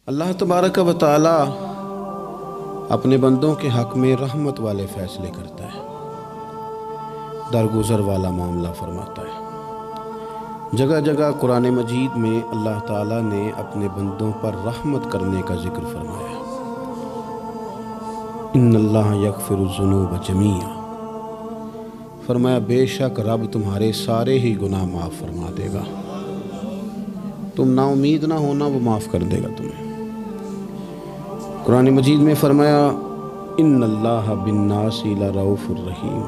اللہ تبارک و تعالی اپنے بندوں کے حق میں رحمت والے فیصلے کرتا ہے، درگزر والا معاملہ فرماتا ہے۔ جگہ جگہ قرآن مجید میں اللہ تعالیٰ نے اپنے بندوں پر رحمت کرنے کا ذکر فرمایا۔ ان اللہ یغفر الذنوب جمیعا، فرمایا بے شک رب تمہارے سارے ہی گناہ معاف فرما دے گا، تم نا امید نہ ہونا، وہ معاف کر دے گا تمہیں۔ قرآن مجید میں فرمایا ان اللہ بالناس لرؤوف الرحیم،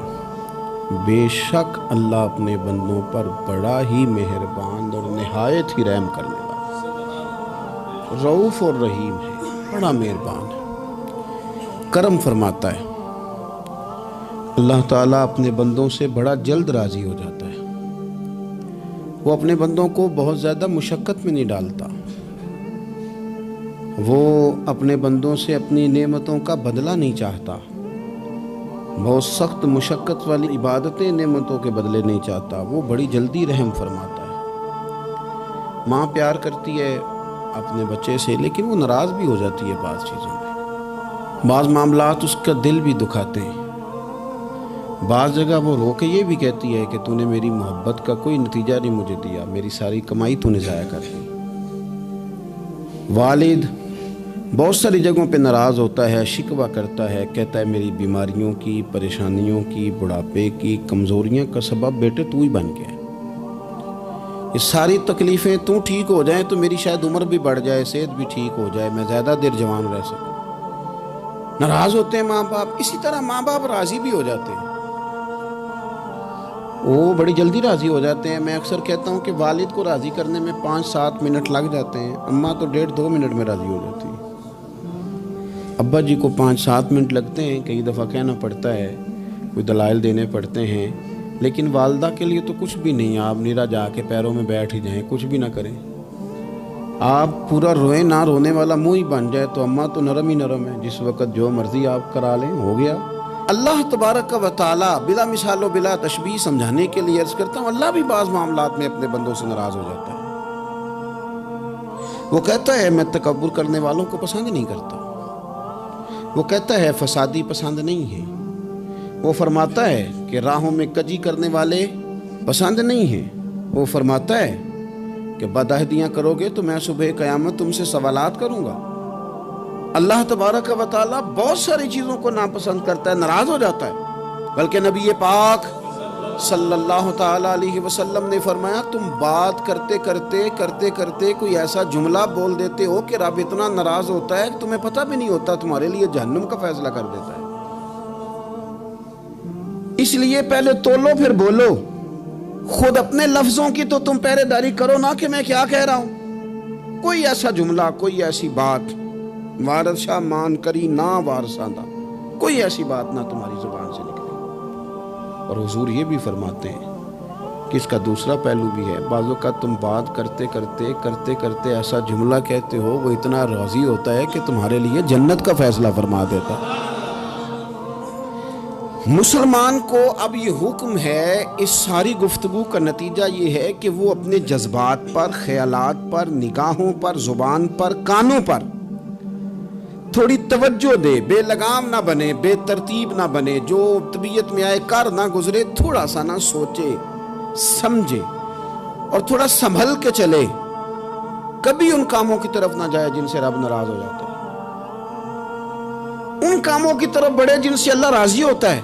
بے شک اللہ اپنے بندوں پر بڑا ہی مہربان اور نہایت ہی رحم کرنے والا، رؤوف اور رحیم ہے، بڑا مہربان ہے، کرم فرماتا ہے۔ اللہ تعالیٰ اپنے بندوں سے بڑا جلد راضی ہو جاتا ہے، وہ اپنے بندوں کو بہت زیادہ مشقت میں نہیں ڈالتا، وہ اپنے بندوں سے اپنی نعمتوں کا بدلہ نہیں چاہتا، بہت سخت مشقت والی عبادتیں نعمتوں کے بدلے نہیں چاہتا، وہ بڑی جلدی رحم فرماتا ہے۔ ماں پیار کرتی ہے اپنے بچے سے، لیکن وہ ناراض بھی ہو جاتی ہے بعض چیزوں میں، بعض معاملات اس کا دل بھی دکھاتے ہیں، بعض جگہ وہ رو کے یہ بھی کہتی ہے کہ تو نے میری محبت کا کوئی نتیجہ نہیں مجھے دیا، میری ساری کمائی تو نے ضائع کر دی۔ والد بہت ساری جگہوں پہ ناراض ہوتا ہے، شکوہ کرتا ہے، کہتا ہے میری بیماریوں کی، پریشانیوں کی، بڑھاپے کی، کمزوریاں کا سبب بیٹے تو ہی بن گیا ہے، یہ ساری تکلیفیں تو ٹھیک ہو جائیں تو میری شاید عمر بھی بڑھ جائے، صحت بھی ٹھیک ہو جائے، میں زیادہ دیر جوان رہ سکوں۔ ناراض ہوتے ہیں ماں باپ، اسی طرح ماں باپ راضی بھی ہو جاتے ہیں، وہ بڑی جلدی راضی ہو جاتے ہیں۔ میں اکثر کہتا ہوں کہ والد کو راضی کرنے میں 5-7 منٹ لگ جاتے ہیں، اماں تو 1.5-2 منٹ میں راضی ہو جاتی ہے۔ ابا جی کو 5-7 منٹ لگتے ہیں، کئی دفعہ کہنا پڑتا ہے، کوئی دلائل دینے پڑتے ہیں، لیکن والدہ کے لیے تو کچھ بھی نہیں، آپ نیرا جا کے پیروں میں بیٹھ ہی جائیں، کچھ بھی نہ کریں، آپ پورا روئیں، نہ رونے والا منہ ہی بن جائے تو اماں تو نرم ہی نرم ہے، جس وقت جو مرضی آپ کرا لیں ہو گیا۔ اللہ تبارک و تعالی بلا مثال و بلا تشبیہ سمجھانے کے لیے عرض کرتا ہوں، اللہ بھی بعض معاملات میں اپنے بندوں سے ناراض ہو جاتا ہے۔ وہ کہتا ہے میں تکبر کرنے والوں کو پسند نہیں کرتا، وہ کہتا ہے فسادی پسند نہیں ہے، وہ فرماتا ہے کہ راہوں میں کجی کرنے والے پسند نہیں ہیں، وہ فرماتا ہے کہ بدعہدیاں کرو گے تو میں صبح قیامت تم سے سوالات کروں گا۔ اللہ تبارک و تعالیٰ بہت ساری چیزوں کو ناپسند کرتا ہے، ناراض ہو جاتا ہے، بلکہ نبی پاک صلی اللہ تعالیٰ علیہ وسلم نے فرمایا تم بات کرتے کرتے کوئی ایسا جملہ بول دیتے ہو کہ رب اتنا ناراض ہوتا ہے کہ تمہیں پتہ بھی نہیں ہوتا، تمہارے لیے جہنم کا فیصلہ کر دیتا ہے۔ اس لیے پہلے تولو پھر بولو، خود اپنے لفظوں کی تو تم پہرے داری کرو نا کہ میں کیا کہہ رہا ہوں۔ کوئی ایسا جملہ، کوئی ایسی بات وارث شاہ مان کری نہ وارثاں دا، کوئی ایسی بات نہ تمہاری زبان سے نکلے۔ اور حضور یہ بھی فرماتے ہیں کہ اس کا دوسرا پہلو بھی ہے، بعض اوقات تم بات کرتے ایسا جملہ کہتے ہو وہ اتنا راضی ہوتا ہے کہ تمہارے لیے جنت کا فیصلہ فرما دیتا ہے۔ مسلمان کو اب یہ حکم ہے، اس ساری گفتگو کا نتیجہ یہ ہے کہ وہ اپنے جذبات پر، خیالات پر، نگاہوں پر، زبان پر، کانوں پر تھوڑی توجہ دے، بے لگام نہ بنے، بے ترتیب نہ بنے، جو طبیعت میں آئے کر نہ گزرے، تھوڑا سا نہ سوچے سمجھے اور تھوڑا سنبھل کے چلے، کبھی ان کاموں کی طرف نہ جائے جن سے رب ناراض ہو جاتا ہے، ان کاموں کی طرف بڑھے جن سے اللہ راضی ہوتا ہے۔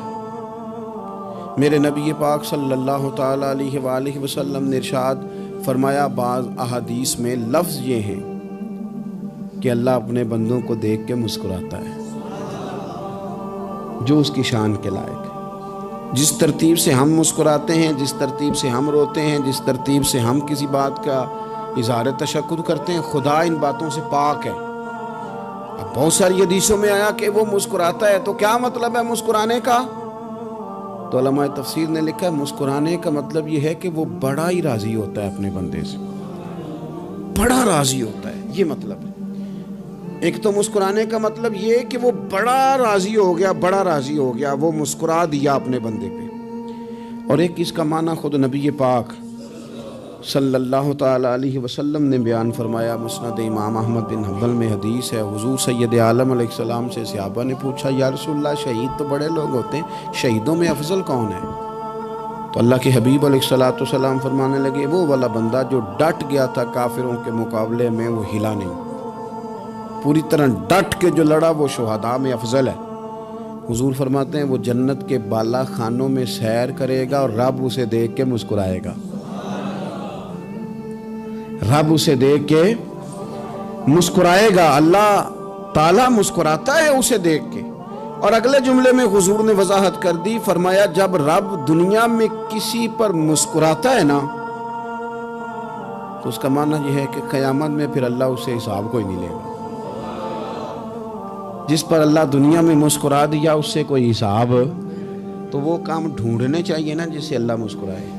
میرے نبی پاک صلی اللہ تعالیٰ علیہ وآلہ وسلم نے ارشاد فرمایا، بعض احادیث میں لفظ یہ ہیں کہ اللہ اپنے بندوں کو دیکھ کے مسکراتا ہے، جو اس کی شان کے لائق ہے۔ جس ترتیب سے ہم مسکراتے ہیں، جس ترتیب سے ہم روتے ہیں، جس ترتیب سے ہم کسی بات کا اظہار تشکر کرتے ہیں، خدا ان باتوں سے پاک ہے۔ اب بہت ساری حدیثوں میں آیا کہ وہ مسکراتا ہے، تو کیا مطلب ہے مسکرانے کا؟ تو علماء تفسیر نے لکھا ہے مسکرانے کا مطلب یہ ہے کہ وہ بڑا ہی راضی ہوتا ہے اپنے بندے سے، بڑا راضی ہوتا ہے، یہ مطلب ہے۔ ایک تو مسکرانے کا مطلب یہ کہ وہ بڑا راضی ہو گیا، وہ مسکرا دیا اپنے بندے پہ، اور ایک اس کا معنی خود نبی پاک صلی اللہ تعالیٰ علیہ وسلم نے بیان فرمایا، مسند امام احمد بن حنبل میں حدیث ہے، حضور سید عالم علیہ السلام سے صحابہ نے پوچھا، یا رسول اللہ شہید تو بڑے لوگ ہوتے ہیں، شہیدوں میں افضل کون ہے؟ تو اللہ کے حبیب علیہ السلام فرمانے لگے، وہ والا بندہ جو ڈٹ گیا تھا کافروں کے مقابلے میں، وہ ہلا نہیں، پوری طرح ڈٹ کے جو لڑا وہ شہداء میں افضل ہے۔ حضور فرماتے ہیں وہ جنت کے بالا خانوں میں سیر کرے گا اور رب اسے دیکھ کے مسکرائے گا، رب اسے دیکھ کے مسکرائے گا، اللہ تعالیٰ مسکراتا ہے اسے دیکھ کے۔ اور اگلے جملے میں حضور نے وضاحت کر دی، فرمایا جب رب دنیا میں کسی پر مسکراتا ہے نا تو اس کا معنی یہ ہے کہ قیامت میں پھر اللہ اس سے حساب کوئی نہیں لے گا۔ جس پر اللہ دنیا میں مسکرا دیا اس سے کوئی حساب، تو وہ کام ڈھونڈنے چاہیے نا جس سے اللہ مسکرائے۔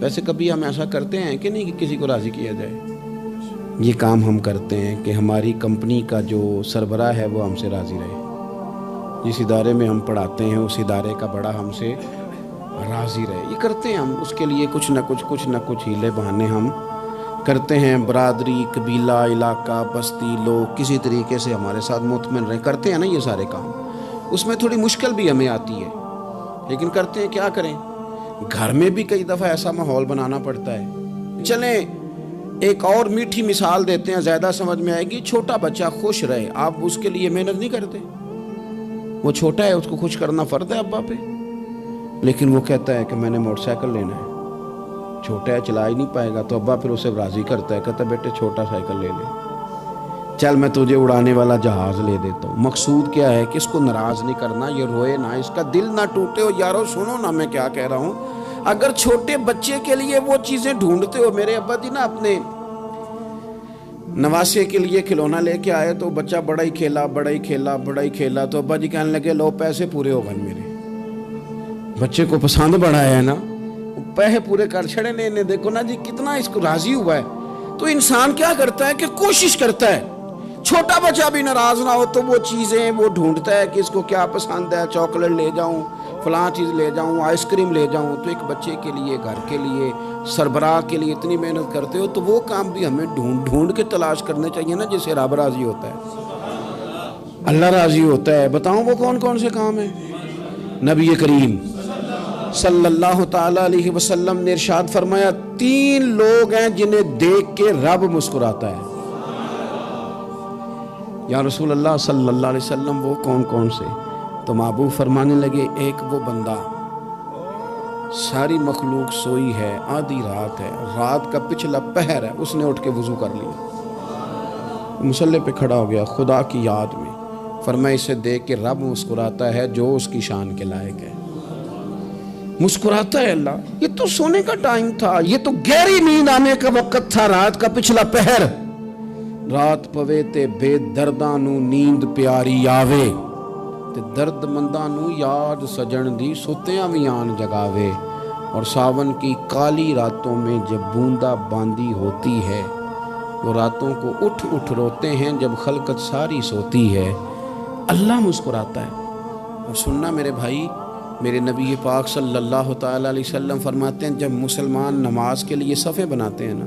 ویسے کبھی ہم ایسا کرتے ہیں کہ نہیں کہ کسی کو راضی کیا جائے؟ یہ کام ہم کرتے ہیں کہ ہماری کمپنی کا جو سربراہ ہے وہ ہم سے راضی رہے، جس ادارے میں ہم پڑھاتے ہیں اس ادارے کا بڑا ہم سے راضی رہے، یہ کرتے ہیں ہم۔ اس کے لیے کچھ نہ کچھ ہیلے بہانے ہم کرتے ہیں، برادری، قبیلہ، علاقہ، بستی، لوگ کسی طریقے سے ہمارے ساتھ مطمئن رہیں، کرتے ہیں نا یہ سارے کام۔ اس میں تھوڑی مشکل بھی ہمیں آتی ہے لیکن کرتے ہیں، کیا کریں۔ گھر میں بھی کئی دفعہ ایسا ماحول بنانا پڑتا ہے۔ چلیں ایک اور میٹھی مثال دیتے ہیں، زیادہ سمجھ میں آئے گی۔ چھوٹا بچہ خوش رہے، آپ اس کے لیے محنت نہیں کرتے؟ وہ چھوٹا ہے، اس کو خوش کرنا فرض ہے ابا پہ، لیکن وہ کہتا ہے کہ میں نے موٹر سائیکل لینا ہے۔ چھوٹا ہے، چلا ہی نہیں پائے گا، تو ابا پھر اسے راضی کرتا ہے، کہتا ہے بیٹے چھوٹا سائیکل لے لے، چل میں تجھے اڑانے والا جہاز لے دیتا ہوں۔ مقصود کیا ہے کہ اس کو ناراض نہیں کرنا، یہ روئے نہ، اس کا دل نہ ٹوٹے۔ ہو یارو سنو نا میں کیا کہہ رہا ہوں، اگر چھوٹے بچے کے لیے وہ چیزیں ڈھونڈتے ہو، میرے ابا جی نا اپنے نواسے کے لیے کھلونا لے کے آئے تو بچہ بڑا ہی کھیلا، تو ابا جی کہنے لگے لو پیسے پورے ہو گئے میرے۔ بچے کو پسند بڑا ہے نا، پیسے پورے کر چھڑے نے، دیکھو نا جی کتنا اس کو راضی ہوا ہے۔ تو انسان کیا کرتا ہے کہ کوشش کرتا ہے، چھوٹا بچہ بھی ناراض نہ ہو تو وہ چیزیں وہ ڈھونڈتا ہے کہ اس کو کیا پسند ہے، چاکلیٹ لے جاؤں، فلاں چیز لے جاؤں، آئس کریم لے جاؤں۔ تو ایک بچے کے لیے، گھر کے لیے، سربراہ کے لیے اتنی محنت کرتے ہو، تو وہ کام بھی ہمیں ڈھونڈ کے تلاش کرنے چاہیے نا جس سے رب راضی ہوتا ہے، اللہ راضی ہوتا ہے۔ بتاؤں وہ کون کون سے کام ہیں؟ نبی کریم صلی اللہ تعالیٰ علیہ وسلم نے ارشاد فرمایا 3 لوگ ہیں جنہیں دیکھ کے رب مسکراتا ہے۔ یا رسول اللہ صلی اللہ علیہ وسلم وہ کون کون سے؟ تو محبوب فرمانے لگے، ایک وہ بندہ ساری مخلوق سوئی ہے، آدھی رات ہے، رات کا پچھلا پہر ہے، اس نے اٹھ کے وضو کر لیا، مصلی پہ کھڑا ہو گیا خدا کی یاد میں، فرمایا اسے دیکھ کے رب مسکراتا ہے جو اس کی شان کے لائق ہے۔ مسکراتا ہے اللہ۔ یہ تو سونے کا ٹائم تھا، یہ تو گہری نیند آنے کا وقت تھا، رات کا پچھلا پہر۔ رات پوے تے بے درداں نو نیند پیاری آوے، تے درد منداں نو یاد سجن دی ستیاں وی آن جگاوے۔ اور ساون کی کالی راتوں میں جب بوندا باندی ہوتی ہے، وہ راتوں کو اٹھ اٹھ روتے ہیں جب خلقت ساری سوتی ہے، اللہ مسکراتا ہے۔ اور سننا میرے بھائی، میرے نبی پاک صلی اللہ تعالیٰ علیہ وسلم فرماتے ہیں جب مسلمان نماز کے لیے صفیں بناتے ہیں نا،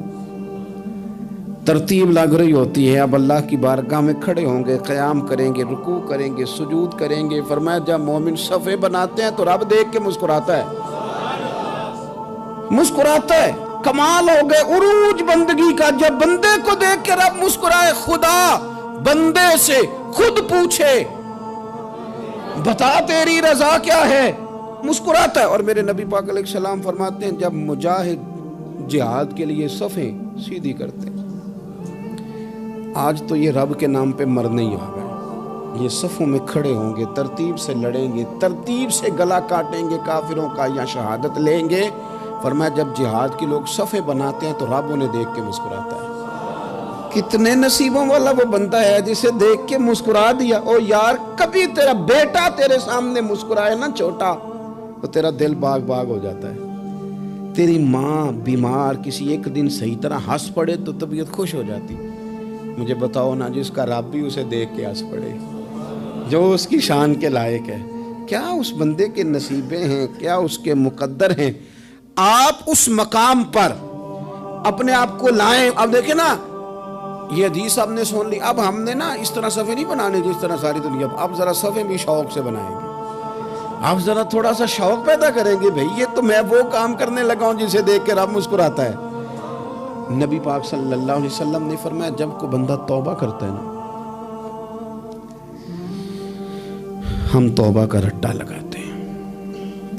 ترتیب لگ رہی ہوتی ہے، اب اللہ کی بارگاہ میں کھڑے ہوں گے، قیام کریں گے، رکوع کریں گے، سجود کریں گے، فرمایا جب مومن صفیں بناتے ہیں تو رب دیکھ کے مسکراتا ہے، مسکراتا ہے۔ کمال ہو گئے عروج بندگی کا، جب بندے کو دیکھ کے رب مسکرائے۔ خدا بندے سے خود پوچھے بتا تیری رضا کیا ہے، مسکراتا ہے۔ اور میرے نبی پاک علیہ السلام فرماتے ہیں جب مجاہد جہاد کے لیے صفیں سیدھی کرتے ہیں، آج تو یہ رب کے نام پہ مرنے ہی آ گئے، یہ صفوں میں کھڑے ہوں گے، ترتیب سے لڑیں گے، ترتیب سے گلا کاٹیں گے کافروں کا یا شہادت لیں گے۔ فرمایا جب جہاد کے لوگ صفیں بناتے ہیں تو رب انہیں دیکھ کے مسکراتا ہے۔ کتنے نصیبوں والا وہ بندہ ہے جسے دیکھ کے مسکرا دیا۔ او یار کبھی تیرا بیٹا تیرے سامنے مسکرائے نا چھوٹا، تو تیرا دل باغ باغ ہو جاتا ہے۔ تیری ماں بیمار کسی ایک دن صحیح طرح ہنس پڑے تو طبیعت خوش ہو جاتی۔ مجھے بتاؤ نا جس کا رب بھی اسے دیکھ کے ہنس پڑے، جو اس کی شان کے لائق ہے، کیا اس بندے کے نصیبیں ہیں، کیا اس کے مقدر ہیں۔ آپ اس مقام پر اپنے آپ کو لائیں. اب دیکھیں نا یہ حدیث آپ نے سن لی, اب ہم نے نا اس طرح صفحے نہیں بنانے جس طرح ساری دنیا, اب ذرا صفحے بھی شوق سے بنائیں گے. آپ ذرا تھوڑا سا شوق پیدا کریں گے, بھئی یہ تو میں وہ کام کرنے لگا ہوں جسے دیکھ کے رب مسکراتا ہے. نبی پاک صلی اللہ علیہ وسلم نے فرمایا جب کوئی بندہ توبہ کرتا ہے نا, ہم توبہ کا رٹا لگاتے ہیں,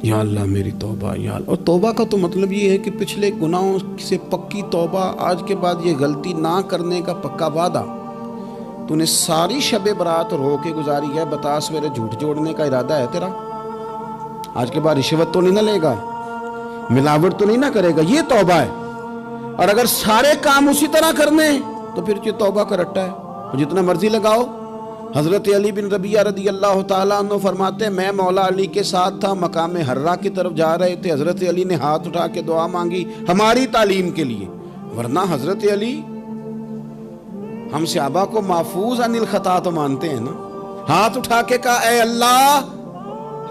یا اللہ میری توبہ یا اللہ. اور توبہ کا تو مطلب یہ ہے کہ پچھلے گناہوں سے پکی توبہ, آج کے بعد یہ غلطی نہ کرنے کا پکا وعدہ. تو نے ساری شب برات رو کے گزاری ہے, بتا سویرے جھوٹ جوڑنے کا ارادہ ہے تیرا, آج کے بعد رشوت تو نہیں نہ لے گا, ملاوٹ تو نہیں نہ کرے گا, یہ توبہ ہے. اور اگر سارے کام اسی طرح کرنے تو پھر یہ توبہ کا رٹا ہے, جتنا مرضی لگاؤ. حضرت علی بن ربیعہ رضی اللہ تعالیٰ عنہ فرماتے ہیں میں مولا علی کے ساتھ تھا, مقام حرہ کی طرف جا رہے تھے, حضرت علی نے ہاتھ اٹھا کے دعا مانگی ہماری تعلیم کے لیے, ورنہ حضرت علی ہم صحابہ کو محفوظ عن الخطا تو مانتے ہیں نا. ہاتھ اٹھا کے کہا اے اللہ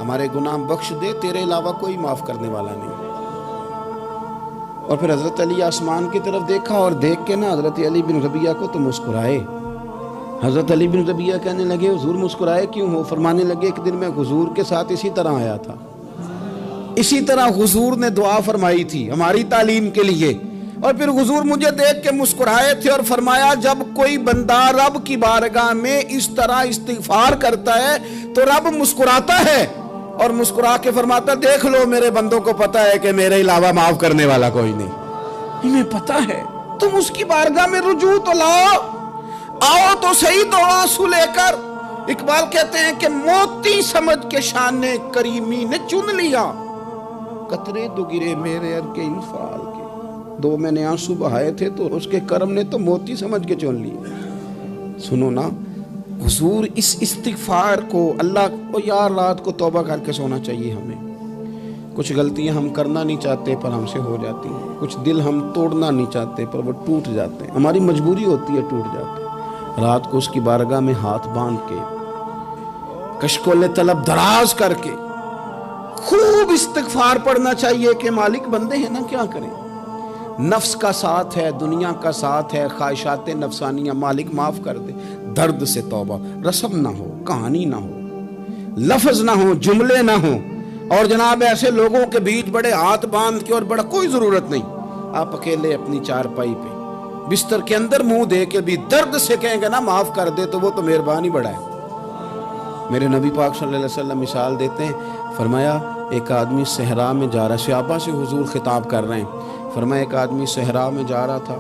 ہمارے گناہ بخش دے, تیرے علاوہ کوئی معاف کرنے والا نہیں. اور پھر حضرت علی آسمان کی طرف دیکھا اور دیکھ کے نا حضرت علی بن ربیعہ کو تو مسکرائے. حضرت علی بن ربیعہ کہنے لگے حضور مسکرائے کیوں ہو؟ فرمانے لگے ایک دن میں حضور کے ساتھ اسی طرح آیا تھا, اسی طرح حضور نے دعا فرمائی تھی ہماری تعلیم کے لیے, اور پھر حضور مجھے دیکھ کے مسکرائے تھے اور فرمایا جب کوئی بندہ رب کی بارگاہ میں اس طرح استغفار کرتا ہے تو رب مسکراتا ہے, اور مسکرا کے فرماتا دیکھ لو میرے بندوں کو پتا ہے کہ میرے علاوہ معاف کرنے والا کوئی نہیں, انہیں پتا ہے. تم اس کی بارگاہ میں رجوع تو لاؤ, آؤ تو صحیح دو آنسو لے کر. اقبال کہتے ہیں کہ موتی سمجھ کے شان کریمی نے چن لیا, قطرے تو گرے میرے ار کے انفعال کے. دو میں نے آنسو بہائے تھے تو اس کے کرم نے تو موتی سمجھ کے چن لی. سنو نا حضور اس استغفار کو اللہ کو یار رات کو توبہ کر کے سونا چاہیے ہمیں. کچھ غلطیاں ہم کرنا نہیں چاہتے پر ہم سے ہو جاتی ہیں, کچھ دل ہم توڑنا نہیں چاہتے پر وہ ٹوٹ جاتے ہیں, ہماری مجبوری ہوتی ہے ٹوٹ جاتے ہیں. رات کو اس کی بارگاہ میں ہاتھ باندھ کے کشکول طلب دراز کر کے خوب استغفار پڑھنا چاہیے کہ مالک بندے ہیں نا کیا کریں, نفس کا ساتھ ہے, دنیا کا ساتھ ہے, خواہشات نفسانیہ, مالک معاف کر دے. درد سے توبہ, رسم نہ ہو, کہانی نہ ہو, لفظ نہ ہو, جملے نہ ہو, اور جناب ایسے لوگوں کے بیچ بڑے ہاتھ باندھ کے اور بڑا کوئی ضرورت نہیں. آپ اکیلے اپنی چارپائی پہ بستر کے اندر منہ دے کے بھی درد سے کہیں گے نا معاف کر دے تو وہ تو مہربانی بڑا ہے. میرے نبی پاک صلی اللہ علیہ وسلم مثال دیتے ہیں, فرمایا ایک آدمی صحرا میں جا رہا, صحابہ سے حضور خطاب کر رہے ہیں, فرمایا ایک آدمی صحرا میں جا رہا تھا,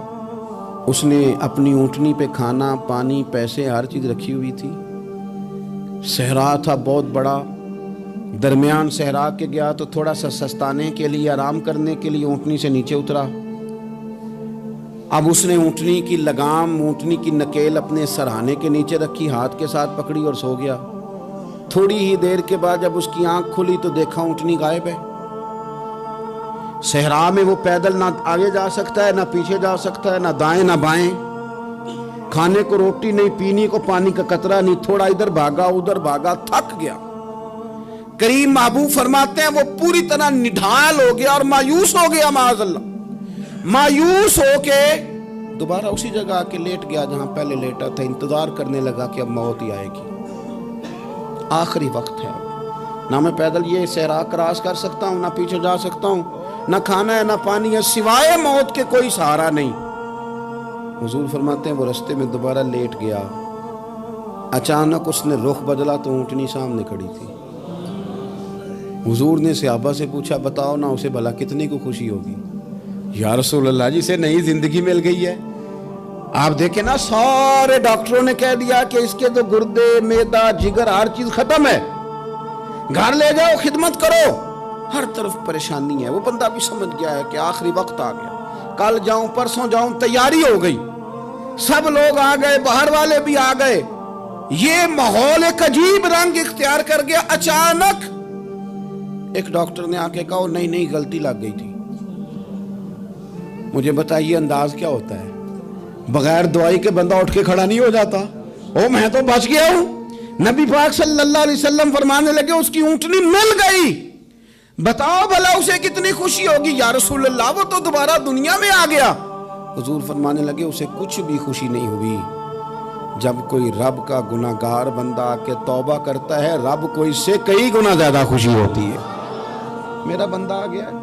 اس نے اپنی اونٹنی پہ کھانا پانی پیسے ہر چیز رکھی ہوئی تھی. صحرا تھا بہت بڑا, درمیان صحرا کے گیا تو تھوڑا سا سستانے کے لیے آرام کرنے کے لیے اونٹنی سے نیچے اترا. اب اس نے اونٹنی کی لگام, اونٹنی کی نکیل اپنے سرہانے کے نیچے رکھی, ہاتھ کے ساتھ پکڑی اور سو گیا. تھوڑی ہی دیر کے بعد جب اس کی آنکھ کھلی تو دیکھا اونٹنی غائب ہے. صحرا میں وہ پیدل نہ آگے جا سکتا ہے, نہ پیچھے جا سکتا ہے, نہ دائیں نہ بائیں, کھانے کو روٹی نہیں, پینے کو پانی کا قطرہ نہیں, تھوڑا ادھر بھاگا ادھر بھاگا, تھک گیا. کریم محبوب فرماتے ہیں وہ پوری طرح نڈھال ہو گیا اور مایوس ہو گیا, معاذ اللہ, مایوس ہو کے دوبارہ اسی جگہ آ کے لیٹ گیا جہاں پہلے لیٹا تھا. انتظار کرنے لگا کہ اب موت ہی آئے گی, آخری وقت ہے, نہ میں پیدل یہ صحرا کراس کر سکتا ہوں, نہ پیچھے جا سکتا ہوں, نہ کھانا ہے نہ پانی ہے, سوائے موت کے کوئی سہارا نہیں. حضور فرماتے ہیں وہ رستے میں دوبارہ لیٹ گیا, اچانک اس نے رخ بدلا تو اونٹنی سامنے کھڑی تھی. حضور نے صحابہ سے پوچھا بتاؤ نا اسے بھلا کتنے کو خوشی ہوگی؟ یا رسول اللہ جسے نئی زندگی مل گئی ہے. آپ دیکھیں نا سارے ڈاکٹروں نے کہہ دیا کہ اس کے تو گردے معدہ جگر ہر چیز ختم ہے, گھر لے جاؤ خدمت کرو, ہر طرف پریشانی ہے. وہ بندہ بھی سمجھ گیا ہے کہ آخری وقت آ گیا, کل جاؤں پرسوں جاؤں, تیاری ہو گئی, سب لوگ آ گئے, باہر والے بھی آ گئے, یہ ماحول ایک عجیب رنگ اختیار کر گیا. اچانک ایک ڈاکٹر نے آ کے کہا نہیں غلطی لگ گئی تھی. مجھے بتائیے انداز کیا ہوتا ہے؟ بغیر دوائی کے بندہ اٹھ کے کھڑا نہیں ہو جاتا, میں تو بچ گیا ہوں. نبی پاک صلی اللہ علیہ وسلم فرمانے لگے اس کی اونٹنی مل گئی, بتاؤ بھلا اسے کتنی خوشی ہوگی. یا رسول اللہ وہ تو دوبارہ دنیا میں آ گیا. حضور فرمانے لگے اسے کچھ بھی خوشی نہیں ہوئی جب کوئی رب کا گناہگار بندہ آ کے توبہ کرتا ہے، رب کو اس سے کئی گنا زیادہ خوشی ہوتی ہے۔ میرا بندہ آ گیا ہے،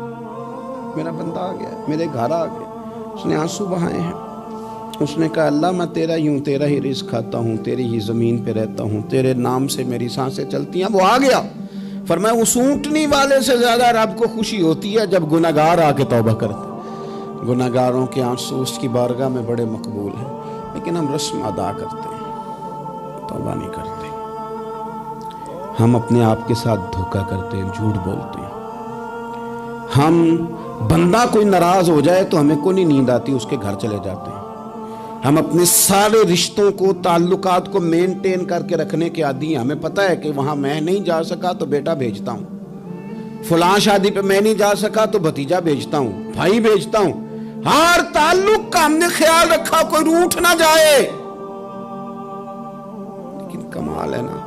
میرا بندہ آ گیا ہے، میرے گھر آ گیا، اس نے آنسو بہائے ہیں، اس نے کہا اللہ میں تیرا ہی ہوں، تیرا ہی رزق کھاتا ہوں، تیری ہی زمین پہ رہتا ہوں، تیرے نام سے میری سانسیں چلتی ہیں۔ وہ آ گیا، فرمایا اس اونٹنی والے سے زیادہ رب کو خوشی ہوتی ہے جب گناہگار آ کے توبہ کرتا ہے۔ گناہگاروں کے آنسو اس کی بارگاہ میں بڑے مقبول ہیں، لیکن ہم رسم ادا کرتے ہیں، توبہ نہیں کرتے۔ ہم اپنے آپ کے ساتھ دھوکہ کرتے ہیں، جھوٹ بولتے ہیں۔ ہم بندہ کوئی ناراض ہو جائے تو ہمیں کوئی نہیں نیند آتی، اس کے گھر چلے جاتے ہیں۔ ہم اپنے سارے رشتوں کو، تعلقات کو مینٹین کر کے رکھنے کے عادی ہیں۔ ہمیں پتہ ہے کہ وہاں میں نہیں جا سکا تو بیٹا بھیجتا ہوں، فلاں شادی پہ میں نہیں جا سکا تو بھتیجا بھیجتا ہوں، بھائی بھیجتا ہوں۔ ہر تعلق کا ہم نے خیال رکھا کوئی روٹھ نہ جائے، لیکن کمال ہے نا،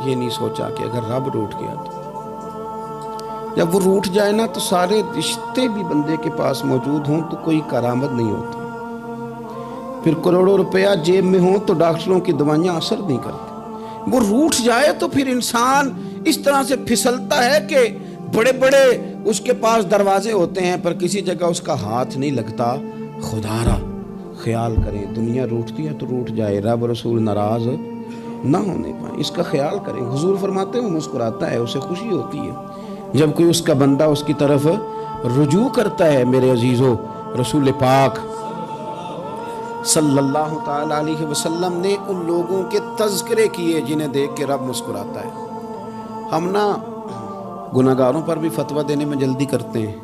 یہ نہیں سوچا کہ اگر رب روٹھ گیا تو جب وہ روٹھ جائے نا تو سارے رشتے بھی بندے کے پاس موجود ہوں تو کوئی کرامت نہیں ہوتی، پھر کروڑوں روپیہ جیب میں ہوں تو ڈاکٹروں کی دوائیاں اثر نہیں کرتی۔ وہ روٹھ جائے تو پھر انسان اس طرح سے پھسلتا ہے کہ بڑے بڑے اس کے پاس دروازے ہوتے ہیں پر کسی جگہ اس کا ہاتھ نہیں لگتا۔ خدا را خیال کریں، دنیا روٹھتی ہے تو روٹھ جائے، رب رسول ناراض نہ ہونے پائیں، اس کا خیال کریں۔ حضور فرماتے ہیں وہ مسکراتا ہے، اسے خوشی ہوتی ہے جب کوئی اس کا بندہ اس کی طرف رجوع کرتا ہے۔ میرے عزیزو، رسول پاک صلی اللہ تعالی علیہ وسلم نے ان لوگوں کے تذکرے کیے جنہیں دیکھ کے رب مسکراتا ہے۔ ہم نا گناہگاروں پر بھی فتویٰ دینے میں جلدی کرتے ہیں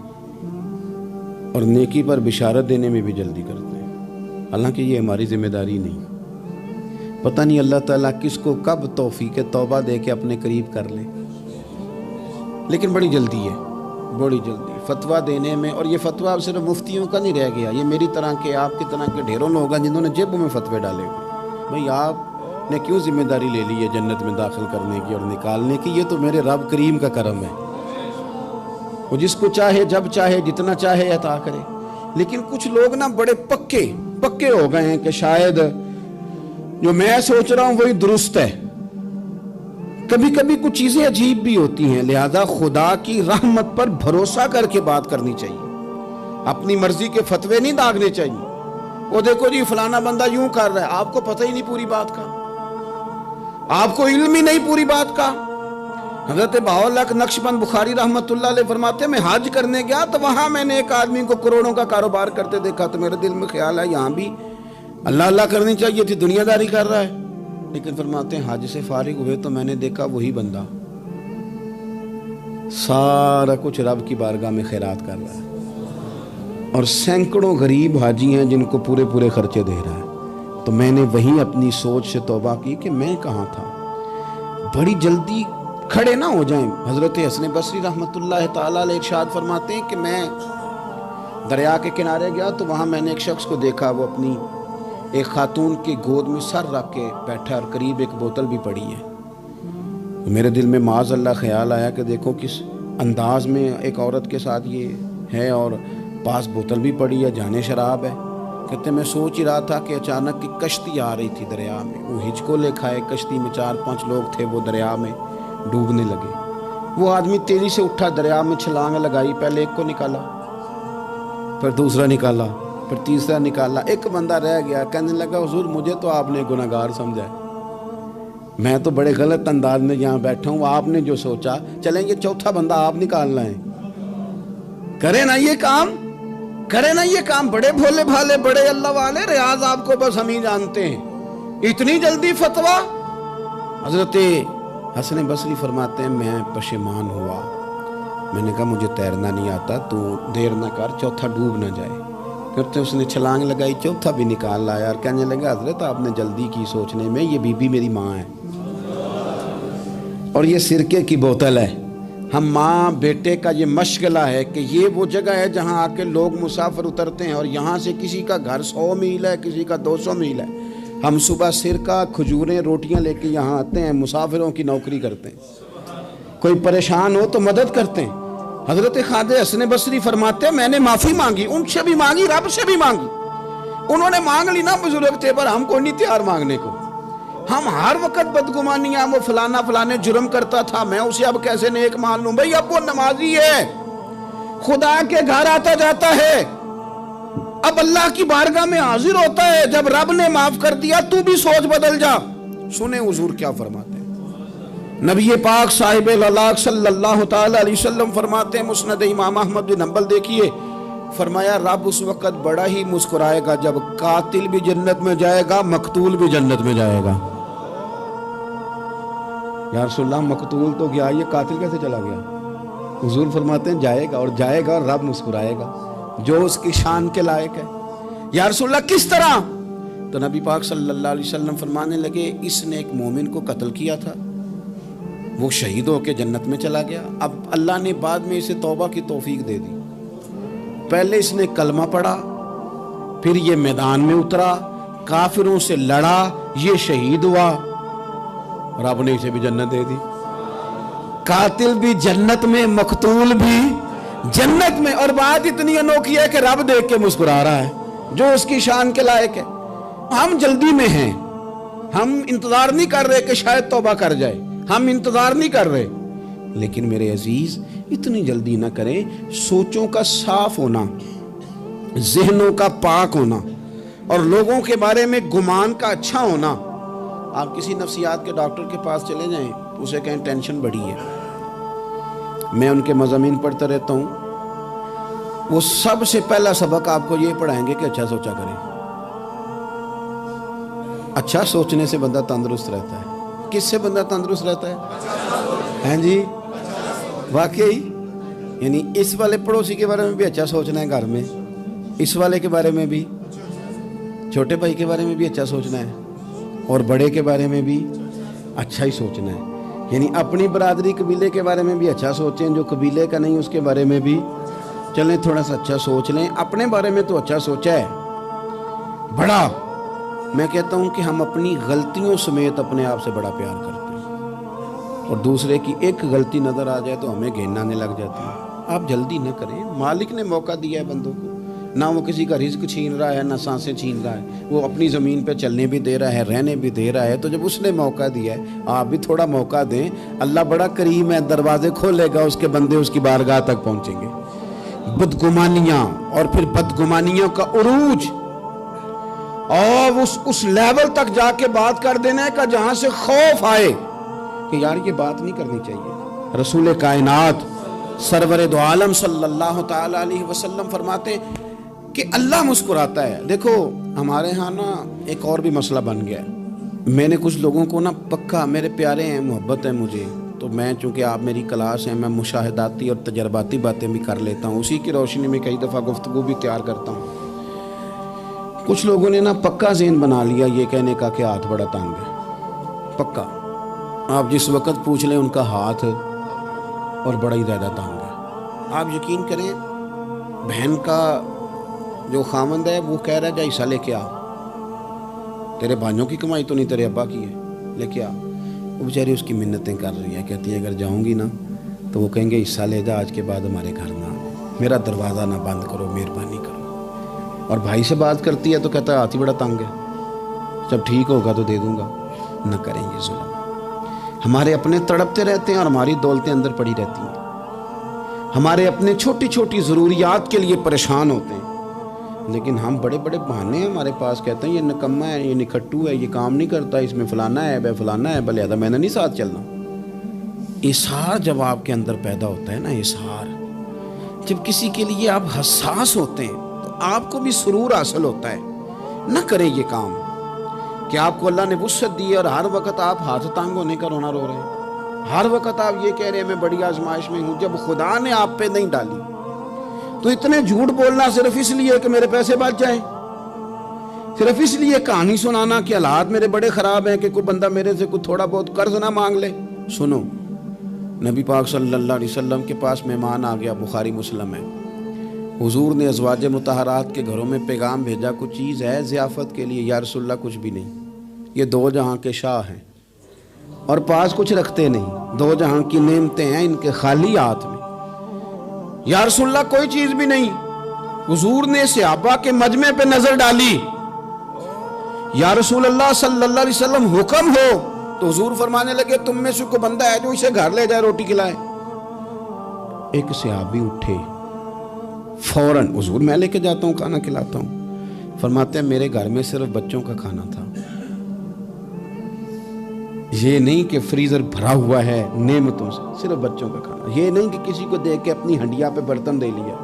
اور نیکی پر بشارت دینے میں بھی جلدی کرتے ہیں، حالانکہ یہ ہماری ذمہ داری نہیں۔ پتہ نہیں اللہ تعالیٰ کس کو کب توفیق توبہ دے کے اپنے قریب کر لے، لیکن بڑی جلدی ہے، بڑی جلدی فتویٰ دینے میں۔ اور یہ فتویٰ اب صرف مفتیوں کا نہیں رہ گیا، یہ میری طرح کے، آپ کی طرح کے ڈھیروں لوگ ہیں جنہوں نے جیبوں میں فتوے ڈالے ہوئے۔ بھئی آپ نے کیوں ذمہ داری لے لی ہے جنت میں داخل کرنے کی اور نکالنے کی؟ یہ تو میرے رب کریم کا کرم ہے، وہ جس کو چاہے جب چاہے جتنا چاہے عطا کرے۔ لیکن کچھ لوگ نا بڑے پکے ہو گئے ہیں کہ شاید جو میں سوچ رہا ہوں وہی درست ہے۔ کبھی کبھی کچھ چیزیں عجیب بھی ہوتی ہیں، لہذا خدا کی رحمت پر بھروسہ کر کے بات کرنی چاہیے، اپنی مرضی کے فتوے نہیں داغنے چاہیے۔ وہ دیکھو جی فلانا بندہ یوں کر رہا ہے، آپ کو پتہ ہی نہیں پوری بات کا، آپ کو علم ہی نہیں پوری بات کا۔ حضرت بہاءاللہ نقشبند بخاری رحمت اللہ علیہ فرماتے ہیں میں حج کرنے گیا تو وہاں میں نے ایک آدمی کو کروڑوں کا کاروبار کرتے دیکھا تو میرے دل میں خیال ہے یہاں بھی اللہ اللہ کرنی چاہیے تھی، دنیا داری کر رہا ہے۔ لیکن فرماتے ہیں حج سے فارغ ہوئے تو میں نے دیکھا وہی بندہ سارا کچھ رب کی بارگاہ میں خیرات کر رہا ہے، اور سینکڑوں غریب حاجی ہیں جن کو پورے خرچے دے رہا ہے۔ تو میں نے وہیں اپنی سوچ سے توبہ کی کہ میں کہاں تھا۔ بڑی جلدی کھڑے نہ ہو جائیں۔ حضرت حسن بصری رحمت اللہ تعالیٰ علیہ ارشاد فرماتے ہیں کہ میں دریا کے کنارے گیا تو وہاں میں نے ایک شخص کو دیکھا، وہ اپنی ایک خاتون کی گود میں سر رکھ کے بیٹھا اور قریب ایک بوتل بھی پڑی ہے۔ میرے دل میں معاذ اللہ خیال آیا کہ دیکھو کس انداز میں ایک عورت کے ساتھ یہ ہے اور پاس بوتل بھی پڑی ہے، جانے شراب ہے۔ کہتے میں سوچ ہی رہا تھا کہ اچانک کی کشتی آ رہی تھی دریا میں، وہ ہچکو لے کھائے، کشتی میں 4-5 لوگ تھے، وہ دریا میں ڈوبنے لگے۔ وہ آدمی تیزی سے اٹھا، دریا میں چھلانگ لگائی، پہلے ایک کو نکالا، پھر دوسرا نکالا، پھر تیسرا نکالا، ایک بندہ رہ گیا۔ کہنے لگا حضور مجھے تو آپ نے گناہگار سمجھا ہے، میں تو بڑے غلط انداز میں یہاں بیٹھا ہوں، آپ نے جو سوچا چلیں یہ چوتھا بندہ آپ نکالنا ہے، کرے نا یہ کام، کرے نا یہ کام۔ بڑے بھولے بھالے بڑے اللہ والے، ریاض آپ کو بس ہم ہی جانتے ہیں، اتنی جلدی فتویٰ۔ حضرت حسن بصری فرماتے ہیں میں پشیمان ہوا، میں نے کہا مجھے تیرنا نہیں آتا، تو دیر نہ کر، چوتھا ڈوب نہ جائے۔ کرتے اس نے چھلانگ لگائی، چوتھا بھی نکال لایا اور کہنے لگا حضرت آپ نے جلدی کی سوچنے میں، یہ بی بی میری ماں ہے اور یہ سرکے کی بوتل ہے۔ ہم ماں بیٹے کا یہ مشغلہ ہے کہ یہ وہ جگہ ہے جہاں آ کے لوگ مسافر اترتے ہیں، اور یہاں سے کسی کا گھر 100 میل ہے، کسی کا 200 میل ہے۔ ہم صبح سرکہ، کھجوریں، روٹیاں لے کے یہاں آتے ہیں، مسافروں کی نوکری کرتے ہیں، کوئی پریشان ہو تو مدد کرتے ہیں۔ حضرت خواجہ حسن بصری فرماتے ہیں میں نے معافی مانگی، ان سے بھی مانگی، رب سے بھی مانگی، انہوں نے مانگ لی نا بزرگ تھے، پر ہم کو نہیں تیار مانگنے کو. ہم ہر وقت بدگمانیاں، وہ فلانا فلانے جرم کرتا تھا، میں اسے اب کیسے نیک مان لوں؟ بھئی اب وہ نمازی ہے، خدا کے گھر آتا جاتا ہے، اب اللہ کی بارگاہ میں حاضر ہوتا ہے. جب رب نے معاف کر دیا تو بھی سوچ بدل جا. سنیں حضور کیا فرماتے ہیں. نبی پاک صاحب الاخلاق صلی اللہ تعالی علیہ وسلم فرماتے ہیں، مسند امام احمد بن حنبل دیکھیے، فرمایا رب اس وقت بڑا ہی مسکرائے گا جب قاتل بھی جنت میں جائے گا، مقتول بھی جنت میں جائے گا. یا رسول اللہ مقتول تو گیا، یہ قاتل کیسے چلا گیا؟ حضور فرماتے ہیں جائے گا، اور جائے گا اور رب مسکرائے گا، جو اس کی شان کے لائق ہے. یا رسول اللہ کس طرح؟ تو نبی پاک صلی اللہ علیہ وسلم فرمانے لگے، اس نے ایک مومن کو قتل کیا تھا، وہ شہید ہو کے جنت میں چلا گیا. اب اللہ نے بعد میں اسے توبہ کی توفیق دے دی. پہلے اس نے کلمہ پڑھا، پھر یہ میدان میں اترا، کافروں سے لڑا، یہ شہید ہوا، رب نے اسے بھی جنت دے دی. قاتل بھی جنت میں، مقتول بھی جنت میں. اور بات اتنی انوکھی ہے کہ رب دیکھ کے مسکرا رہا ہے، جو اس کی شان کے لائق ہے. ہم جلدی میں ہیں، ہم انتظار نہیں کر رہے کہ شاید توبہ کر جائے، ہم انتظار نہیں کر رہے. لیکن میرے عزیز اتنی جلدی نہ کریں. سوچوں کا صاف ہونا، ذہنوں کا پاک ہونا، اور لوگوں کے بارے میں گمان کا اچھا ہونا. آپ کسی نفسیات کے ڈاکٹر کے پاس چلے جائیں، اسے کہیں ٹینشن بڑی ہے، میں ان کے مضامین پڑھتا رہتا ہوں، وہ سب سے پہلا سبق آپ کو یہ پڑھائیں گے کہ اچھا سوچا کریں. اچھا سوچنے سے بندہ تندرست رہتا ہے. کس سے بندہ تندرست رہتا ہے؟ ہیں جی واقعی. یعنی اس والے پڑوسی کے بارے میں بھی اچھا سوچنا ہے گھر میں، اس والے کے بارے میں بھی، چھوٹے بھائی کے بارے میں بھی اچھا سوچنا ہے، اور بڑے کے بارے میں بھی اچھا ہی سوچنا ہے. یعنی اپنی برادری قبیلے کے بارے میں بھی اچھا سوچیں، جو قبیلے کا نہیں اس کے بارے میں بھی چلیں تھوڑا سا اچھا سوچ لیں. اپنے بارے میں تو اچھا سوچا ہے بڑا. میں کہتا ہوں کہ ہم اپنی غلطیوں سمیت اپنے آپ سے بڑا پیار کرتے ہیں، اور دوسرے کی ایک غلطی نظر آ جائے تو ہمیں گھن آنے لگ جاتی ہے. آپ جلدی نہ کریں. مالک نے موقع دیا ہے بندوں کو، نہ وہ کسی کا رزق چھین رہا ہے، نہ سانسیں چھین رہا ہے، وہ اپنی زمین پہ چلنے بھی دے رہا ہے، رہنے بھی دے رہا ہے. تو جب اس نے موقع دیا ہے آپ بھی تھوڑا موقع دیں. اللہ بڑا کریم ہے، دروازے کھولے گا، اس کے بندے اس کی بارگاہ تک پہنچیں گے. بدگمانیاں اور پھر بدگمانیوں کا عروج، اور اس لیول تک جا کے بات کر دینا ہے کہ جہاں سے خوف آئے کہ یار یہ بات نہیں کرنی چاہیے. رسول کائنات سرور دو عالم صلی اللہ تعالی علیہ وسلم فرماتے ہیں کہ اللہ مسکراتا ہے. دیکھو ہمارے ہاں نا ایک اور بھی مسئلہ بن گیا ہے. میں نے کچھ لوگوں کو نا پکا، میرے پیارے ہیں، محبت ہے مجھے، تو میں چونکہ آپ میری کلاس ہیں، میں مشاہداتی اور تجرباتی باتیں بھی کر لیتا ہوں، اسی کی روشنی میں کئی دفعہ گفتگو بھی تیار کرتا ہوں. کچھ لوگوں نے نا پکا ذہن بنا لیا یہ کہنے کا کہ ہاتھ بڑا تنگ ہے. پکا آپ جس وقت پوچھ لیں ان کا ہاتھ اور بڑا ہی زیادہ تنگ ہے. آپ یقین کریں، بہن کا جو خامند ہے وہ کہہ رہا ہے جا حصہ لے کے آ، تیرے بھائیوں کی کمائی تو نہیں، تیرے ابا کی ہے، لے کے آ. وہ بیچاری اس کی منتیں کر رہی ہیں، کہتی ہے اگر جاؤں گی نا تو وہ کہیں گے حصہ لے جا، آج کے بعد ہمارے گھر نہ، میرا دروازہ نہ بند کرو، مہربانی کرو. اور بھائی سے بات کرتی ہے تو کہتا ہے ہاتھ ہی بڑا تنگ ہے، جب ٹھیک ہوگا تو دے دوں گا. نہ کریں یہ ظلم. ہمارے اپنے تڑپتے رہتے ہیں اور ہماری دولتیں اندر پڑی رہتی ہیں. ہمارے اپنے چھوٹی چھوٹی ضروریات کے لیے پریشان ہوتے ہیں، لیکن ہم بڑے بڑے بہانے ہیں ہمارے پاس. کہتے ہیں یہ نکمہ ہے، یہ نکھٹو ہے، یہ کام نہیں کرتا، اس میں فلانا ہے، بے فلانا ہے، بلہذا میں نے نہیں ساتھ چلنا. اظہار جب آپ کے اندر پیدا ہوتا ہے نا، اظہار جب کسی کے لیے آپ حساس ہوتے ہیں تو آپ کو بھی سرور حاصل ہوتا ہے. نہ کریں یہ کام کہ آپ کو اللہ نے وسعت دی ہے اور ہر وقت آپ ہاتھ تانگ ہونے کا رونا رو رہے ہیں، ہر وقت آپ یہ کہہ رہے ہیں میں بڑی آزمائش میں ہوں، جب خدا نے آپ پہ نہیں ڈالی. تو اتنے جھوٹ بولنا صرف اس لیے کہ میرے پیسے بچ جائیں، صرف اس لیے کہانی سنانا کہ حالات میرے بڑے خراب ہیں کہ کوئی بندہ میرے سے کوئی تھوڑا بہت قرض نہ مانگ لے. سنو، نبی پاک صلی اللہ علیہ وسلم کے پاس مہمان آ گیا، بخاری مسلم ہے. حضور نے ازواج مطہرات کے گھروں میں پیغام بھیجا، کچھ چیز ہے ضیافت کے لیے؟ یا رسول اللہ کچھ بھی نہیں، یہ دو جہاں کے شاہ ہیں اور پاس کچھ رکھتے نہیں، دو جہاں کی نعمتیں ہیں ان کے خالی ہاتھ میں. یا رسول اللہ کوئی چیز بھی نہیں. حضور نے صحابہ کے مجمع پہ نظر ڈالی، یا رسول اللہ صلی اللہ علیہ وسلم حکم ہو، تو حضور فرمانے لگے تم میں سے کوئی بندہ ہے جو اسے گھر لے جائے روٹی کھلائے؟ ایک صحابی اٹھے فوراً، حضور میں لے کے جاتا ہوں کھانا کھلاتا ہوں۔ فرماتے ہیں میرے گھر میں صرف بچوں کا کھانا تھا، یہ نہیں کہ فریزر بھرا ہوا ہے نعمتوں سے، صرف بچوں کا کھانا۔ یہ نہیں کہ کسی کو دیکھ کے اپنی ہنڈیا پہ برتن دے لیا،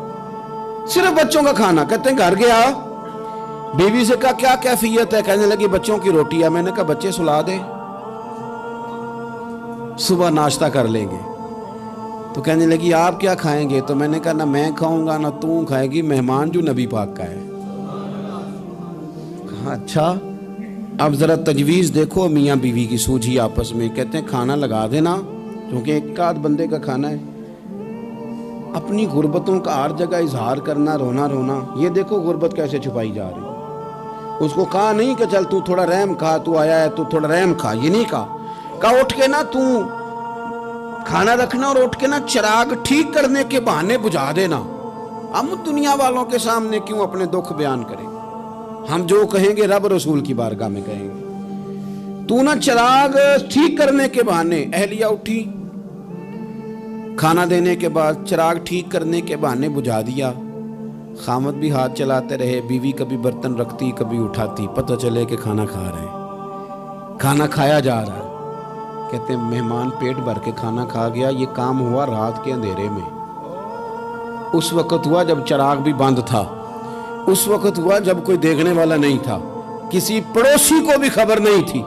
صرف بچوں کا کھانا۔ کہتے ہیں گھر گیا، بیوی سے کہا کیا کیفیت ہے؟ کہنے لگی بچوں کی روٹی ہے۔ میں نے کہا بچے سلا دے، صبح ناشتہ کر لیں گے۔ تو کہنے لگی آپ کیا کھائیں گے؟ تو میں نے کہا نہ میں کھاؤں گا نہ تو کھائے گی، مہمان جو نبی پاک کا ہے۔ کہا اچھا، اب ذرا تجویز دیکھو میاں بیوی کی سوجھی آپس میں۔ کہتے ہیں کھانا لگا دینا، کیونکہ ایک آدھ بندے کا کھانا ہے۔ اپنی غربتوں کا ہر جگہ اظہار کرنا، رونا رونا، یہ دیکھو غربت کیسے چھپائی جا رہی۔ اس کو کہا نہیں کہ چل تو تھوڑا رحم کھا، تو آیا ہے تو تھوڑا رحم کھا، یہ نہیں کہا اٹھ کے نا تو کھانا رکھنا اور اٹھ کے نا چراغ ٹھیک کرنے کے بہانے بجھا دینا۔ ہم دنیا والوں کے سامنے کیوں اپنے دکھ بیان کریں؟ ہم جو کہیں گے رب رسول کی بارگاہ میں کہیں گے۔ تو نا چراغ ٹھیک کرنے کے بہانے، اہلیہ اٹھی کھانا دینے کے بعد چراغ ٹھیک کرنے کے بہانے بجھا دیا۔ خامد بھی ہاتھ چلاتے رہے، بیوی کبھی برتن رکھتی کبھی اٹھاتی، پتہ چلے کہ کھانا کھا رہے ہیں، کھانا کھایا جا رہا ہے۔ کہتے ہیں مہمان پیٹ بھر کے کھانا کھا گیا۔ یہ کام ہوا رات کے اندھیرے میں، اس وقت ہوا جب چراغ بھی بند تھا، اس وقت ہوا جب کوئی دیکھنے والا نہیں تھا، کسی پڑوسی کو بھی خبر نہیں تھی۔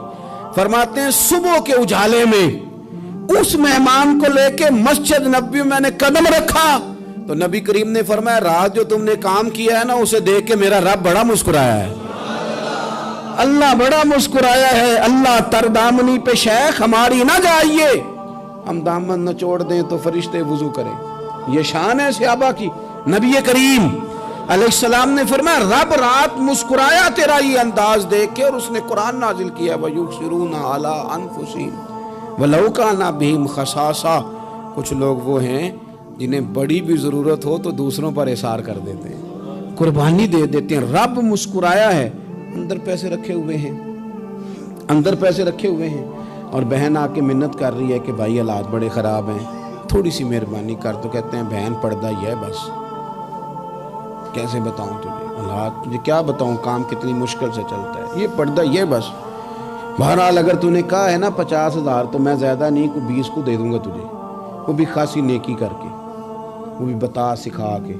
فرماتے ہیں صبح کے اجالے میں اس مہمان کو لے کے مسجد نبوی میں نے قدم رکھا تو نبی کریم نے فرمایا رات جو تم نے کام کیا ہے نا، اسے دیکھ کے میرا رب بڑا مسکرایا ہے، اللہ بڑا مسکرایا ہے۔ اللہ تر دامنی پہ شیخ ہماری نہ جائیے، ہم دامن نہ چھوڑ دیں تو فرشتے وضو کریں۔ یہ شان ہے صحابہ کی۔ نبی کریم علیہ السلام نے فرمایا رب رات مسکرایا تیرا یہ انداز دیکھ کے، اور اس نے قرآن نازل کیا وَيُؤْثِرُونَ عَلَىٰ أَنفُسِهِمْ وَلَوْ كَانَ بِهِمْ خَصَاصَةٌ۔ کچھ لوگ وہ ہیں جنہیں بڑی بھی ضرورت ہو تو دوسروں پر اثار کر دیتے ہیں، قربانی دے دیتے ہیں۔ رب مسکرایا ہے، اندر پیسے رکھے ہوئے ہیں، اندر پیسے رکھے ہوئے ہیں، اور بہن آ کے منت کر رہی ہے کہ بھائی حالات بڑے خراب ہیں، تھوڑی سی مہربانی کر۔ تو کہتے ہیں بہن پردہ یہ ہے بس، کیسے بتاؤں تجھے حالات، تجھے کیا بتاؤں کام کتنی مشکل سے چلتا ہے، یہ پردہ یہ بس۔ بہرحال اگر تو نے کہا ہے نا 50,000 تو میں زیادہ نہیں، کوئی 20 کو دے دوں گا تجھے، وہ بھی خاصی نیکی کر کے، وہ بھی بتا سکھا کے۔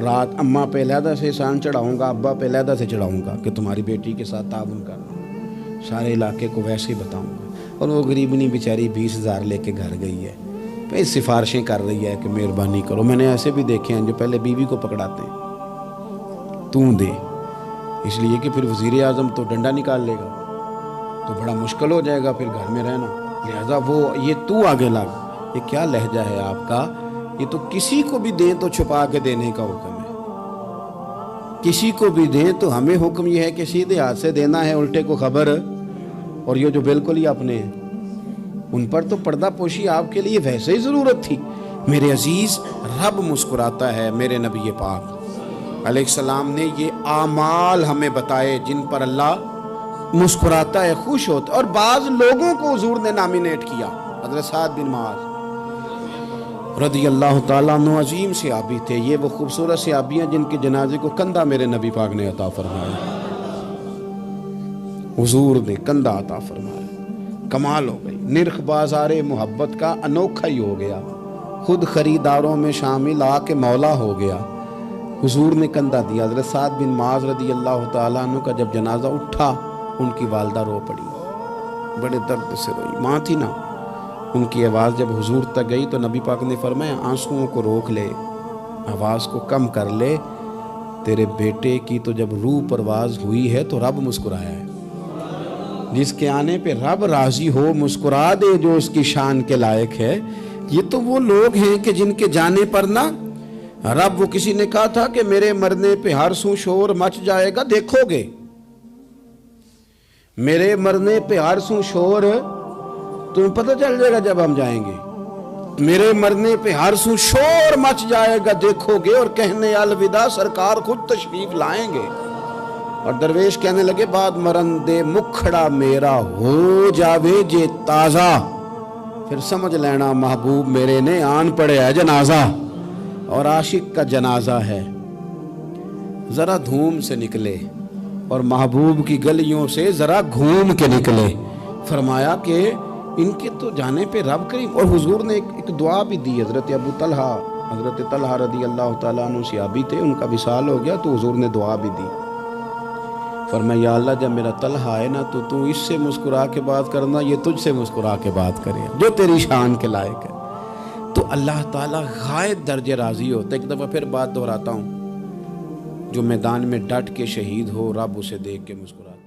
رات اماں پہ علیحدہ سے احسان چڑھاؤں گا، ابا پہ علیحدہ سے چڑھاؤں گا کہ تمہاری بیٹی کے ساتھ تعاون کرنا، سارے علاقے کو ویسے ہی بتاؤں گا۔ اور وہ غریبنی بیچاری 20,000 لے کے گھر گئی ہے، پھر سفارشیں کر رہی ہے کہ مہربانی کرو۔ میں نے ایسے بھی دیکھے ہیں جو پہلے بیوی کو پکڑاتے ہیں تو دے، اس لیے کہ پھر وزیر اعظم تو ڈنڈا نکال لے گا تو بڑا مشکل ہو جائے گا پھر گھر میں رہنا، لہذا وہ یہ تو آگے لگ۔ یہ کیا لہجہ ہے آپ کا؟ یہ تو کسی کو بھی دیں تو چھپا کے دینے کا حکم ہے، کسی کو بھی دیں تو ہمیں حکم یہ ہے کہ سیدھے ہاتھ سے دینا ہے، الٹے کو خبر۔ اور یہ جو بالکل ہی اپنے ہیں ان پر تو پردہ پوشی آپ کے لیے ویسے ہی ضرورت تھی۔ میرے عزیز رب مسکراتا ہے۔ میرے نبی پاک علیہ السلام نے یہ اعمال ہمیں بتائے جن پر اللہ مسکراتا ہے، خوش ہوتا ہے۔ اور بعض لوگوں کو حضور نے نامینیٹ کیا، حضرت سعد بن معاذ رضی اللہ تعالیٰ عنہ عظیم صحابی تھے۔ یہ وہ خوبصورت صحابی ہیں جن کے جنازے کو کندھا میرے نبی پاک نے عطا فرمایا، حضور نے کندھا عطا فرمایا۔ کمال ہو گئی، نرخ بازار محبت کا انوکھا ہی ہو گیا، خود خریداروں میں شامل آ کے مولا ہو گیا۔ حضور نے کندھا دیا۔ حضرت سعد بن معاذ رضی اللہ تعالیٰ عنہ کا جب جنازہ اٹھا، ان کی والدہ رو پڑی، بڑے درد سے روئی، ماں تھی نا۔ ان کی آواز جب حضور تک گئی تو نبی پاک نے فرمایا آنسوؤں کو روک لے، آواز کو کم کر لے، تیرے بیٹے کی تو جب روح پرواز ہوئی ہے تو رب مسکرایا ہے۔ جس کے آنے پہ رب راضی ہو مسکرا دے جو اس کی شان کے لائق ہے۔ یہ تو وہ لوگ ہیں کہ جن کے جانے پر نا رب، وہ کسی نے کہا تھا کہ میرے مرنے پہ ہر سو شور مچ جائے گا، دیکھو گے میرے مرنے پہ ہر سو شور تمہیں پتہ چل جائے گا جب ہم جائیں گے، میرے مرنے پہ ہر سو شور مچ جائے گا دیکھو گے، اور کہنے الوداع سرکار خود تشریف لائیں گے۔ اور درویش کہنے لگے بعد مرندے مکھڑا میرا ہو جاوے جے تازہ، پھر سمجھ لینا محبوب میرے نے آن پڑے ہے جنازہ، اور عاشق کا جنازہ ہے ذرا دھوم سے نکلے اور محبوب کی گلیوں سے ذرا گھوم کے نکلے۔ فرمایا کہ ان کے تو جانے پہ رب کریم، اور حضور نے ایک دعا بھی دی۔ حضرت ابو طلحہ، حضرت طلحہ رضی اللہ تعالیٰ عنہ صحابی تھے، ان کا وصال ہو گیا تو حضور نے دعا بھی دی۔ فرمایا یا اللہ جب میرا طلحہ آئے نا تو اس سے مسکرا کے بات کرنا، یہ تجھ سے مسکرا کے بات کرے جو تیری شان کے لائق ہے۔ تو اللہ تعالیٰ غائب درجے راضی ہوتا ہے۔ ایک دفعہ پھر بات دہراتا ہوں، جو میدان میں ڈٹ کے شہید ہو رب اسے دیکھ کے مسکراتا ہے۔